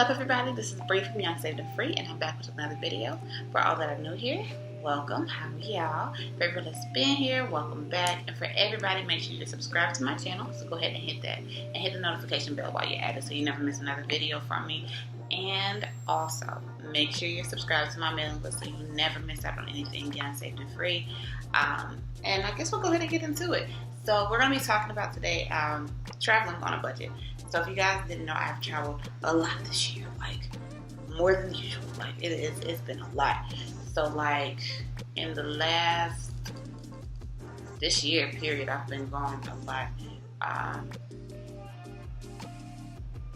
up, everybody? This is Bree from Young, Saved, and Free, and I'm back with another video. For all that are new here, welcome. How are y'all? For everybody that's been here, welcome back. And for everybody, make sure you subscribe to my channel. So go ahead and hit that. And hit the notification bell while you're at it so you never miss another video from me. And also, make sure you're subscribed to my mailing list so you never miss out on anything Young, Saved, and Free. And I guess we'll go ahead and get into it. So we're going to be talking about today traveling on a budget. So if you guys didn't know, I've traveled a lot this year, like more than usual. Like it's been a lot. So like in the last, this year period, I've been going a lot.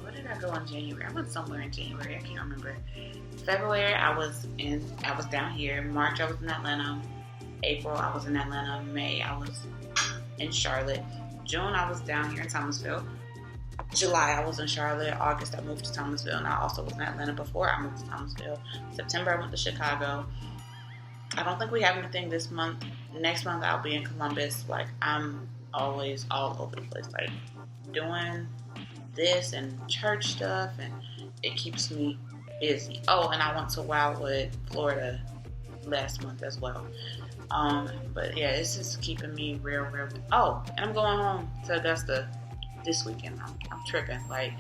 Where did I go in January? I went somewhere in January. I can't remember. February, I was down here. March, I was in Atlanta. April, I was in Atlanta. May, I was in Charlotte. June, I was down here in Thomasville. July, I was in Charlotte. August, I moved to Thomasville, and I also was in Atlanta before I moved to Thomasville. September, I went to Chicago. I don't think we have anything this month. Next month, I'll be in Columbus. Like, I'm always all over the place, like doing this and church stuff, and it keeps me busy. Oh, and I went to Wildwood, Florida last month as well. But yeah, it's just keeping me real. Oh, and I'm going home to Augusta this weekend. I'm tripping, like,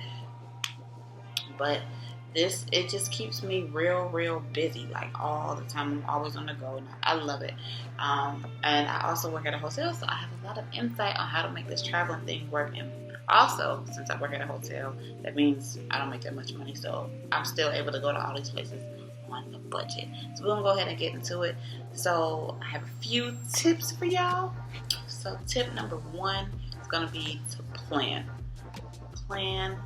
but it just keeps me real busy, like all the time. I'm always on the go, and I love it. And I also work at a hotel, so I have a lot of insight on how to make this traveling thing work. And also, since I work at a hotel, that means I don't make that much money, so I'm still able to go to all these places on a budget. So we're gonna go ahead and get into it. So I have a few tips for y'all. So tip number one is gonna be to plan. Plan.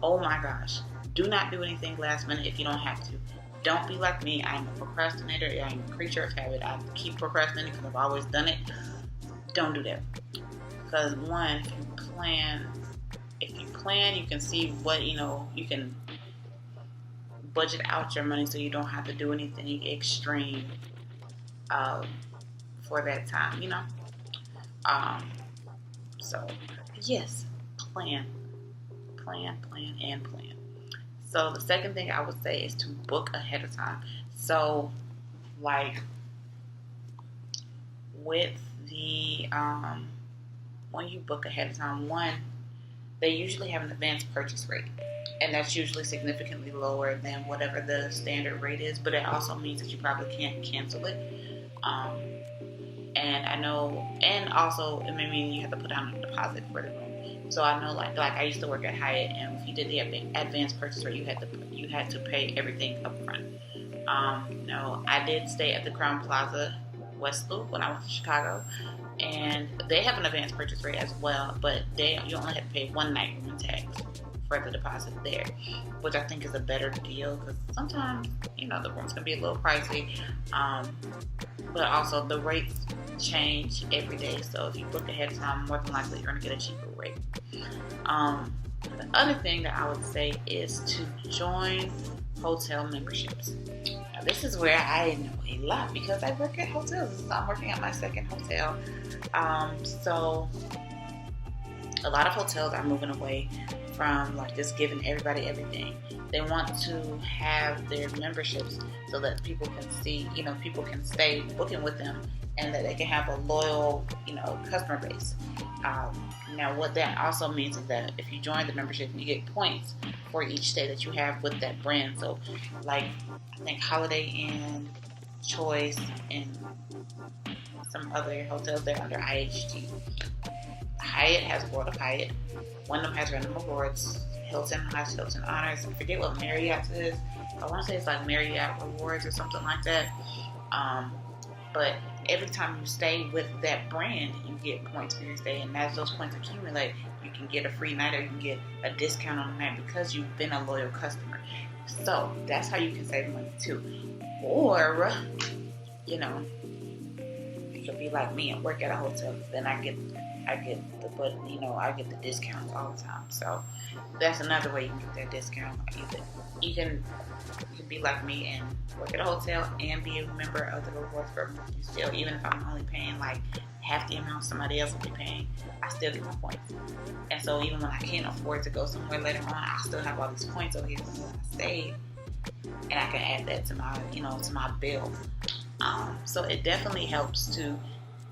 Oh my gosh. Do not do anything last minute if you don't have to. Don't be like me. I'm a procrastinator. I'm a creature of habit. I keep procrastinating because I've always done it. Don't do that. Because one, if you plan, you can see what, you can budget out your money so you don't have to do anything extreme for that time, So yes, plan. So the second thing I would say is to book ahead of time. So like with the when you book ahead of time, one, they usually have an advanced purchase rate, and that's usually significantly lower than whatever the standard rate is, but it also means that you probably can't cancel it. And I know, and also it may mean you have to put down a deposit for the room. So I know, like I used to work at Hyatt, and if you did the advanced purchase rate, you had to pay everything up front. I did stay at the Crown Plaza West Loop when I was in Chicago, and they have an advanced purchase rate as well, but you only have to pay one night room tax for the deposit there, which I think is a better deal because sometimes the rooms can be a little pricey, but also the rates change every day. So if you book ahead of time, more than likely you're going to get a cheaper rate. The other thing that I would say is to join hotel memberships. Now, this is where I know a lot because I work at hotels. I'm working at my second hotel. So a lot of hotels are moving away from like just giving everybody everything. They want to have their memberships so that people can see, people can stay booking with them, and that they can have a loyal, customer base. Now, what that also means is that if you join the membership, you get points for each stay that you have with that brand. So, like, I think Holiday Inn, Choice, and some other hotels, they're under IHG. Hyatt has World of Hyatt. Wyndham has Random Rewards. Hilton has Hilton Honors. I forget what Marriott is. I want to say it's like Marriott Rewards or something like that. But every time you stay with that brand, you get points for your stay. And as those points accumulate, you can get a free night or you can get a discount on the night because you've been a loyal customer. So that's how you can save money too. Or, you could be like me and work at a hotel. Then I get I get I get the discounts all the time. So that's another way you can get that discount. You can be like me and work at a hotel and be a member of the rewards program. Still, even if I'm only paying like half the amount somebody else will be paying, I still get my points. And so even when I can't afford to go somewhere later on, I still have all these points over here from when I stayed, and I can add that to my to my bill. So it definitely helps to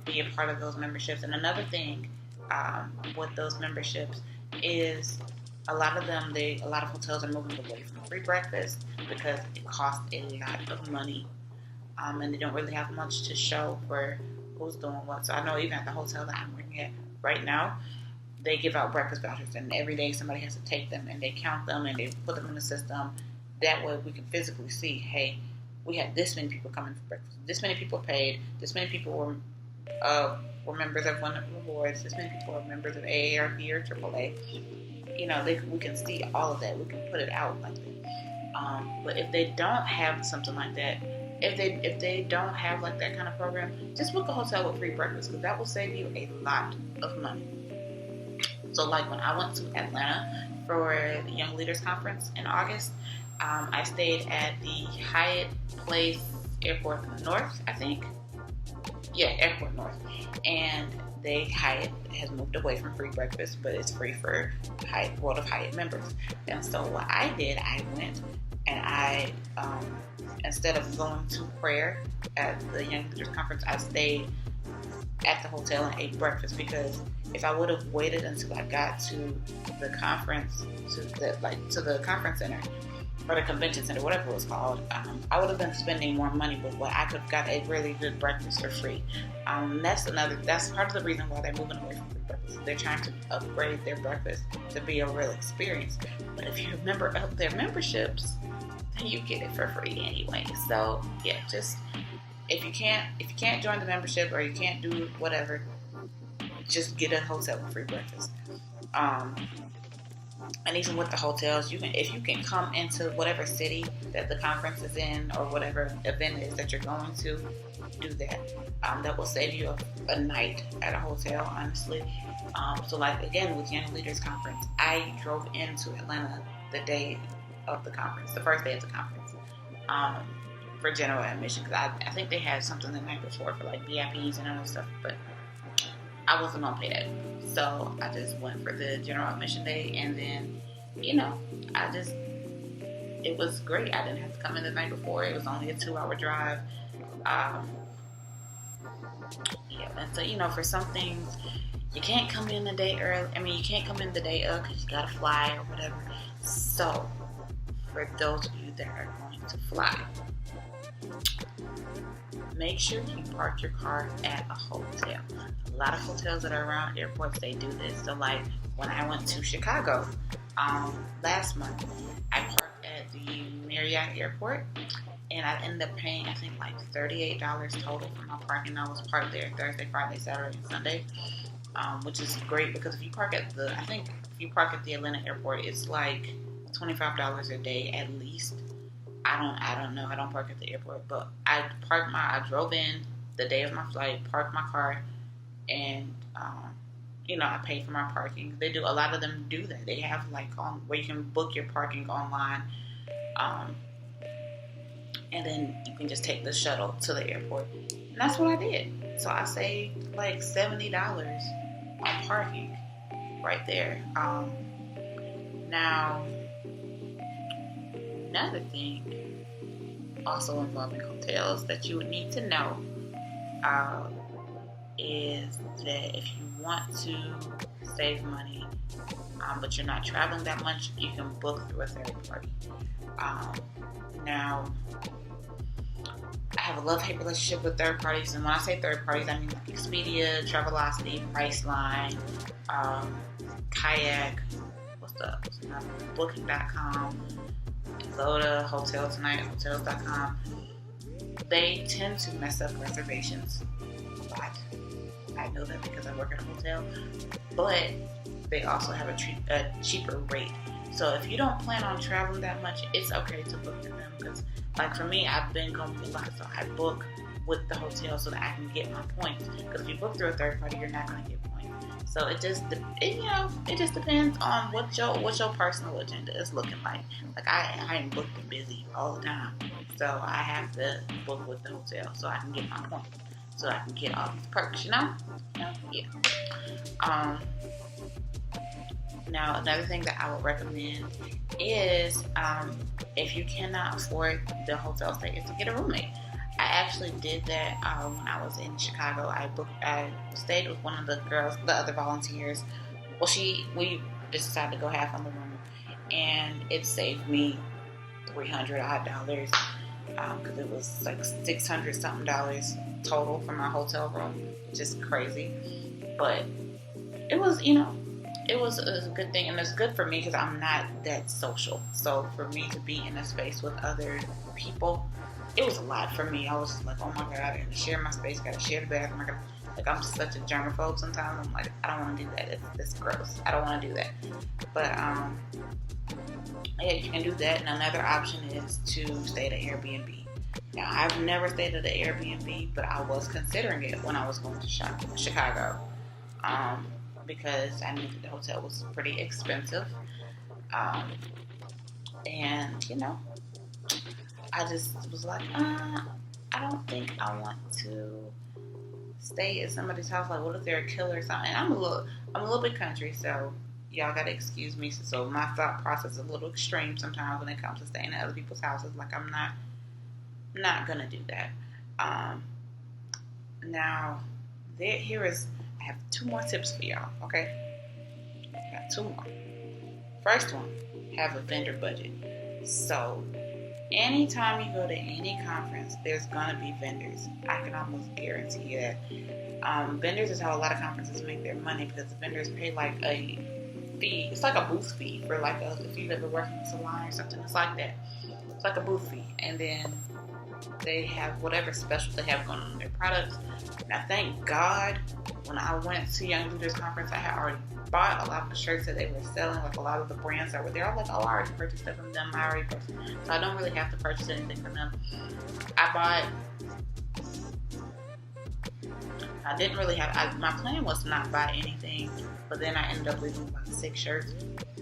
be a part of those memberships. And another thing with those memberships is a lot of hotels are moving away from free breakfast because it costs a lot of money, and they don't really have much to show for who's doing what. So I know even at the hotel that I'm working at right now, they give out breakfast vouchers, and every day somebody has to take them and they count them and they put them in the system. That way we can physically see, hey, we had this many people coming for breakfast, this many people paid, this many people were members of one of the rewards, this many people were members of AARP or AAA. We can see all of that. We can put it out like that. But if they don't have something like that, if they don't have like that kind of program, just book a hotel with free breakfast, because that will save you a lot of money. So like when I went to Atlanta for the Young Leaders Conference in August, I stayed at the Hyatt Place Airport North, I think. Yeah, Airport North. And Hyatt has moved away from free breakfast, but it's free for World of Hyatt members. And so what I did, I went and I, instead of going to prayer at the Young Leaders Conference, I stayed at the hotel and ate breakfast, because if I would have waited until I got to the conference, to the conference center, or the convention center, whatever it was called, I would have been spending more money. But I could have got a really good breakfast for free. That's part of the reason why they're moving away from free breakfast. They're trying to upgrade their breakfast to be a real experience. But if you're a member of their memberships, then you get it for free anyway. So yeah, just if you can't join the membership, or you can't do whatever, just get a hotel with free breakfast. And even with the hotels, if you can come into whatever city that the conference is in, or whatever event it is that you're going to, do that. That will save you a night at a hotel, honestly. So like again with Young Leaders Conference, I drove into Atlanta the day of the conference, the first day of the conference, for general admission, because I think they had something the night before for like VIPs and other stuff, but I wasn't gonna pay that. So I just went for the general admission day, and then, it was great. I didn't have to come in the night before. It was only a 2-hour drive. And so, for some things, you can't come in the day early. You can't come in the day of because you gotta fly or whatever. So, for those of you that are going to fly, make sure you park your car at a hotel. A lot of hotels that are around airports, they do this. So like when I went to Chicago last month, I parked at the Marriott Airport, and I ended up paying, I think, like $38 total for my parking. I was parked there Thursday, Friday, Saturday, and Sunday, which is great, because if you park at the Atlanta Airport, it's like $25 a day at least. I don't know. I don't park at the airport, but I drove in the day of my flight, parked my car, and I paid for my parking. A lot of them do that. They have where you can book your parking online, and then you can just take the shuttle to the airport. And that's what I did. So I saved like $70 on parking right there. Now, another thing also involving hotels that you would need to know is that if you want to save money, but you're not traveling that much, you can book through a third party. Now, I have a love-hate relationship with third parties, and when I say third parties, I mean like Expedia, Travelocity, Priceline, Kayak, Booking.com, Zoda, Hotel Tonight, Hotels.com. They tend to mess up reservations a lot. I know that because I work at a hotel, but they also have a cheaper rate. So if you don't plan on traveling that much, it's okay to book through them, because like for me, I've been going through a lot, so I book with the hotel so that I can get my points. Because if you book through a third party, you're not going to get points. So it just depends on what your personal agenda is looking like. Like I am booked and busy all the time, so I have to book with the hotel so I can get my points, so I can get all these perks. Yeah. Now another thing that I would recommend is if you cannot afford the hotel stay, is to get a roommate. I actually did that when I was in Chicago. I stayed with one of the girls, the other volunteers. Well, we just decided to go half on the room, and it saved me $300 because it was like $600 something total for my hotel room. Just crazy, but it was it was a good thing, and it's good for me because I'm not that social. So for me to be in a space with other people, it was a lot for me. I was just like, oh my god, I gotta share my space, gotta share the bathroom. I'm such a germaphobe sometimes. I'm like, I don't want to do that. It's gross. I don't want to do that. But yeah, you can do that. And another option is to stay at an Airbnb. Now, I've never stayed at an Airbnb, but I was considering it when I was going to Chicago, because I knew that the hotel was pretty expensive, and I just was like, I don't think I want to stay at somebody's house. Like, what if they're a killer or something? And I'm a little bit country, so y'all gotta excuse me. So my thought process is a little extreme sometimes when it comes to staying at other people's houses. Like, I'm not gonna do that. Now, I have 2 more tips for y'all. Okay, I got 2 more. First one, have a vendor budget. So anytime you go to any conference, there's gonna be vendors. I can almost guarantee you that. Vendors is how a lot of conferences make their money, because the vendors pay like a fee. It's like a booth fee for like if you've ever worked in a salon or something. It's like that. It's like a booth fee, and then they have whatever special they have going on their products. Now, thank God, when I went to Young Leaders Conference, I had already bought a lot of the shirts that they were selling, like a lot of the brands that were there. I'm like, oh, I already purchased it from them. So I don't really have to purchase anything from them. I didn't really my plan was to not buy anything, but then I ended up leaving about 6 shirts.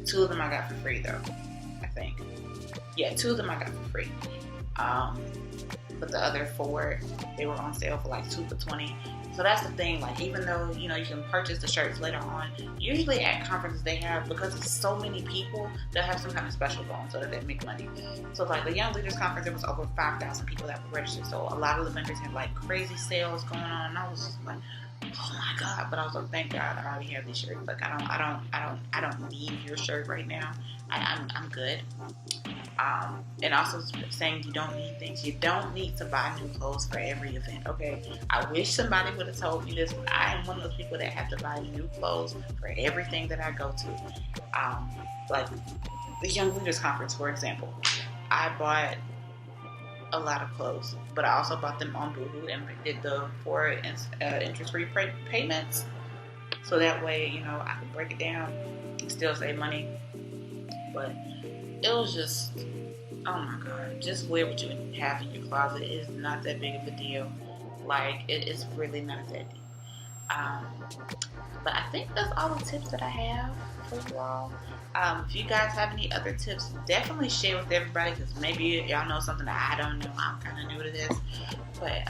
2 of them I got for free, though, I think. Yeah, 2 of them I got for free. But the other 4, they were on sale for like 2 for $20. So that's the thing. Like, even though you can purchase the shirts later on, usually at conferences they have, because it's so many people, they'll have some kind of special going so that they make money. So like the Young Leaders Conference, there was over 5,000 people that were registered. So a lot of the vendors had like crazy sales going on, and I was just like, oh my god. But I was like, thank God I already have these shirts. Like, I don't need your shirt right now. I'm good. And also saying you don't need things. You don't need to buy new clothes for every event, okay? I wish somebody would have told me this, but I am one of those people that have to buy new clothes for everything that I go to. Like the Young Leaders Conference, for example. I bought a lot of clothes, but I also bought them on Boohoo and did the 4 interest-free payments. So that way, I could break it down and still save money. But it was just, oh my god, just wear what you have in your closet. It is not that big of a deal. Like, it's really not that deep. But I think that's all the tips that I have for you all. If you guys have any other tips, definitely share with everybody, because maybe y'all know something that I don't know. I'm kind of new to this. But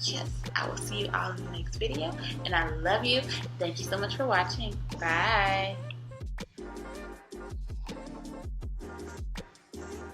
yes, I will see you all in the next video. And I love you. Thank you so much for watching. Bye.